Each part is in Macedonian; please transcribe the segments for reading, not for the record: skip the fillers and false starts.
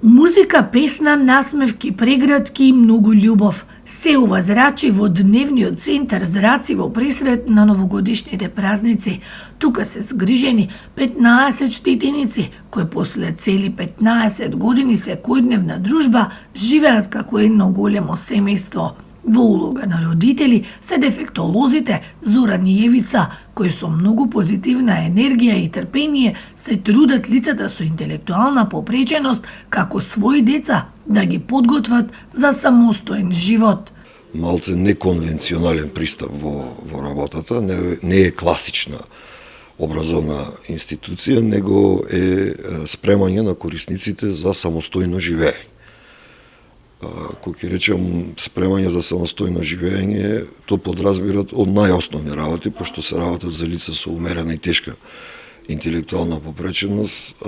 Музика, песна, насмевки, прегратки и многу љубов. Се ова зрачи во дневниот центар зраци во пресрет на новогодишните празници. Тука се згрижени 15 штетеници, кои после цели 15 години секојдневна дружба живеат како едно големо семејство. Во улога на родители се дефектолозите Зоран и Евица, кои со многу позитивна енергија и трпение се трудат лицата со интелектуална попреченост како своји деца да ги подготват за самостоен живот. Малце неконвенционален пристап во работата, не е класична образовна институција, него е спремање на корисниците за самостојно живење. Кој ќе речем спремање за самостојно живење, то подразбират од најосновни работи, пошто се работат за лица со умерена и тешка интелектуална попреченост,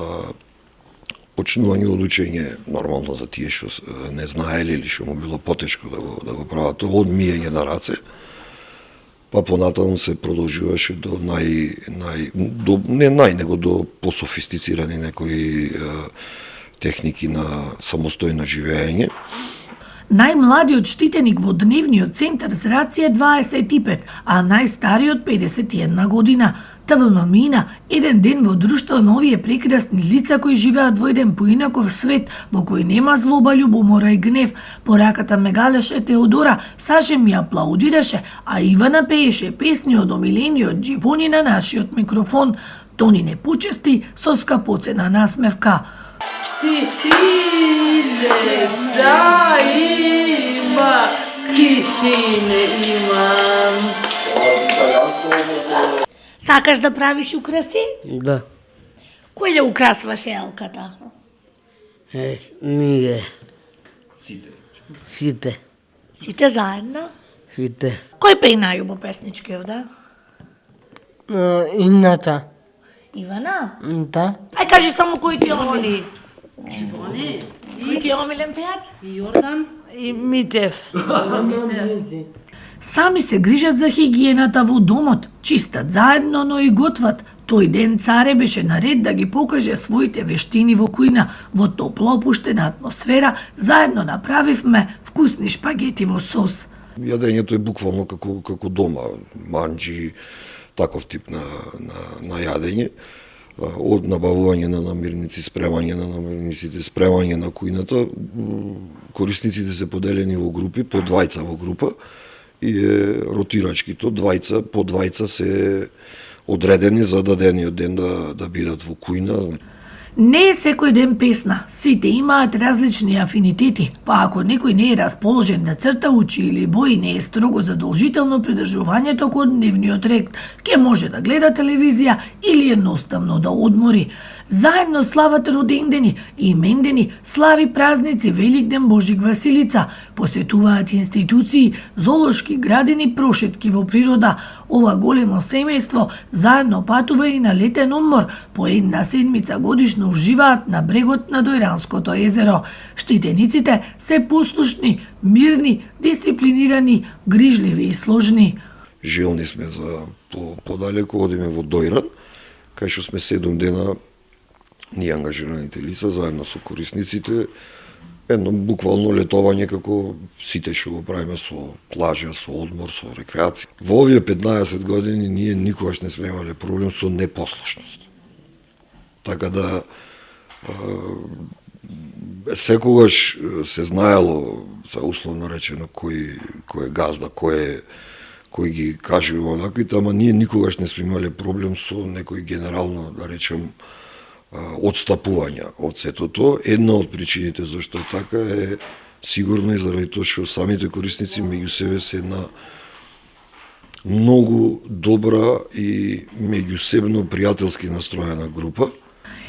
почнување од учење нормално за тие што не знаеле или што му било потешко да го прават, тоа од миење на раце, па понатаму се продолжуваше до него до пософистицирани некои техники на самостојно живење. Најмладиот штитеник во дневниот центар зраци е 25, а најстариот 51 година. ТВМ мина еден ден во друштво на овие прекрасни лица кои живеат во еден поинаков свет, во кој нема злоба, љубомора и гнев. Пораката ме галеше Теодора, Саше ми аплаудираше, а Ивана пееше песни од омилениот џипони на нашиот микрофон. Тони не почести со скапоцена насмевка. Кишине, да има, кишине имам. Сакаш да правиш украси? Да. Кој ја украсваш елката? Ние. Сите. Сите. Сите заедно? Сите. Кој пее најубо песнички овде? Ината. Ивана? Да. Ај кажи само кој ти е омилен. Ивони. Кој ти е омилен пејач? Јордан. И Митев. Сами се грижат за хигиената во домот, чистат заедно, но и готват. Тој ден царе беше наред да ги покаже своите вештини во кујна. Во топло опуштена атмосфера заедно направивме вкусни шпагети во сос. Јадењето е буквално како дома, манџи, таков тип на јадење. Од набавување на намирници, спремање на намирниците, спремање на кујната, корисниците се поделени во групи, по двајца во група, и ротирачки то, по двајца се одредени за дадениот ден да бидат во кујна. Не е секој ден песна, сите имаат различни афинитети, па ако некој не е расположен да црта, учи или бои, не е строго задолжително придржувањето кон дневниот ред, ке може да гледа телевизија или едноставно да одмори. Заедно слават родендени, имендени, слави празници, Великден, Божик Василица, посетуваат институции, зоолошки градини, прошетки во природа. Ова големо семејство заедно патува и на летен одмор, по една седмица годишно уживаат на брегот на Дојранското езеро. Штитениците се послушни, мирни, дисциплинирани, грижливи и сложни. Желни сме за подалеку, одиме во Дојран, кај што сме 7 дена ние ангажираните лица, заедно со корисниците, едно буквално летовање како сите што го правиме со плажа, со одмор, со рекреација. Во овие 15 години ние никогаш не сме имале проблем со непослушност. Така да секогаш се знаело, за условно речено, кој е газда, кој ги кажува онаквите, ама ние никогаш не сме имале проблем со некој генерално, да речем, одстапување од сето тоа. Една од причините зашто е така е сигурно и заради тоа што самите корисници меѓу себе се една многу добра и меѓусебно пријателски настроена група.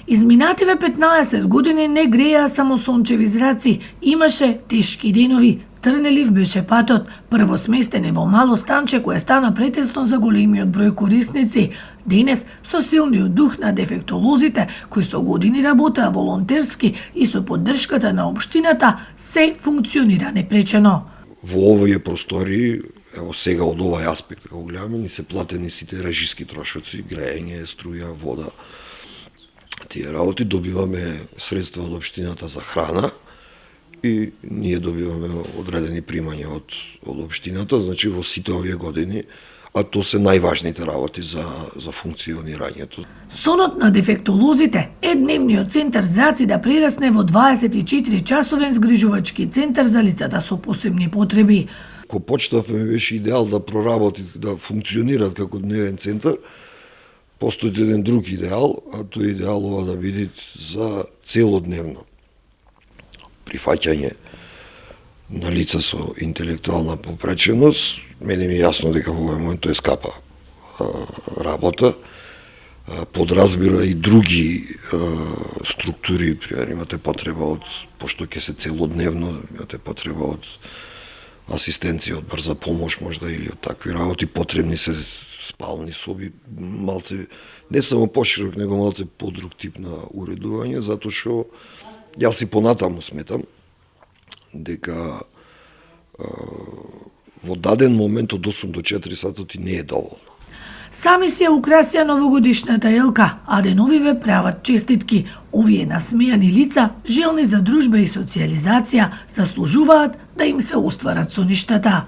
Изминативе 15 години не греја само сончеви зраци, имаше тешки денови. Трнелив беше патот, прво сместен во мало станче кое стана претесно за големиот број корисници. Денес, со силниот дух на дефектолозите, кои со години работеа волонтерски и со поддршката на општината, се функционира непречено. Во овие простори, ево сега од овај аспект, како гледаме, ни се платени сите режиски трошоци, грејење, струја, вода. тие работи, добиваме средства од општината за храна и ние добиваме одредени примања од општината, значи во сите овие години, а то се најважните работи за функционирањето. Сонот на дефектолозите е дневниот центар зраци да прерасне во 24-часовен згрижувачки центар за лицата со посебни потреби. Кога почнавме ми беше идеал да проработи, да функционираат како дневен центар, постои еден друг идеал, а тој идеал ова да биде за целодневно прифаќање на лица со интелектуална попреченост. Мене ми е јасно дека во овој момент тоа е скапа работа, подразбира и други структури, пример имате потреба од, пошто ќе се целодневно, имате потреба од асистенција, од брза помош можда или од такви работи, потребни се спални соби, малце, не само поширок, него малце подруг тип на уредување, затоа што јас и понатаму сметам дека во даден момент од 8 до 4 сатоти не е доволно. Сами се украсија новогодишната елка, а деновиве прават честитки. Овие насмејани лица, желни за дружба и социализација, заслужуваат да им се остварат соништата.